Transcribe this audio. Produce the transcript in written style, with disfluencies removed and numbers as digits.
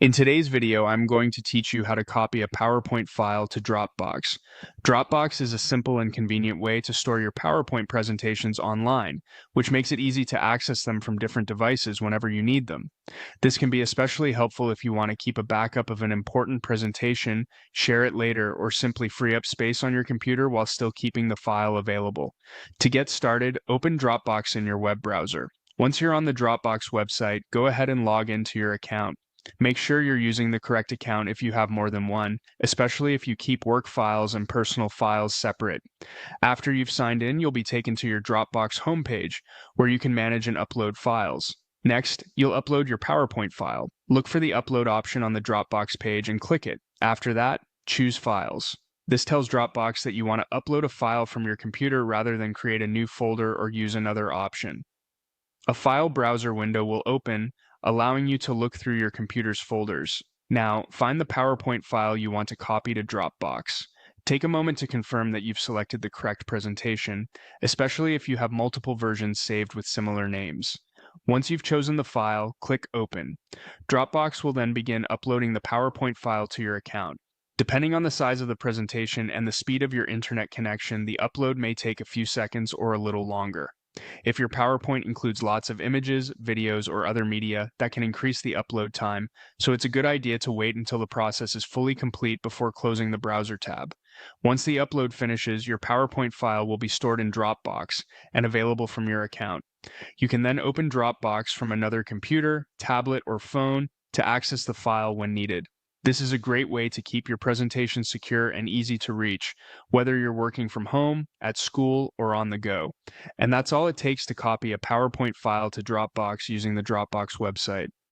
In today's video, I'm going to teach you how to copy a PowerPoint file to Dropbox. Dropbox is a simple and convenient way to store your PowerPoint presentations online, which makes it easy to access them from different devices whenever you need them. This can be especially helpful if you want to keep a backup of an important presentation, share it later, or simply free up space on your computer while still keeping the file available. To get started, open Dropbox in your web browser. Once you're on the Dropbox website, go ahead and log into your account. Make sure you're using the correct account if you have more than one, especially if you keep work files and personal files separate. After you've signed in, you'll be taken to your Dropbox homepage, where you can manage and upload files. Next, you'll upload your PowerPoint file. Look for the upload option on the Dropbox page and click it. After that, choose Files. This tells Dropbox that you want to upload a file from your computer rather than create a new folder or use another option. A file browser window will open, allowing you to look through your computer's folders. Now, find the PowerPoint file you want to copy to Dropbox. Take a moment to confirm that you've selected the correct presentation, especially if you have multiple versions saved with similar names. Once you've chosen the file, click Open. Dropbox will then begin uploading the PowerPoint file to your account. Depending on the size of the presentation and the speed of your internet connection, the upload may take a few seconds or a little longer. If your PowerPoint includes lots of images, videos, or other media, that can increase the upload time, so it's a good idea to wait until the process is fully complete before closing the browser tab. Once the upload finishes, your PowerPoint file will be stored in Dropbox and available from your account. You can then open Dropbox from another computer, tablet, or phone to access the file when needed. This is a great way to keep your presentation secure and easy to reach, whether you're working from home, at school, or on the go. And that's all it takes to copy a PowerPoint file to Dropbox using the Dropbox website.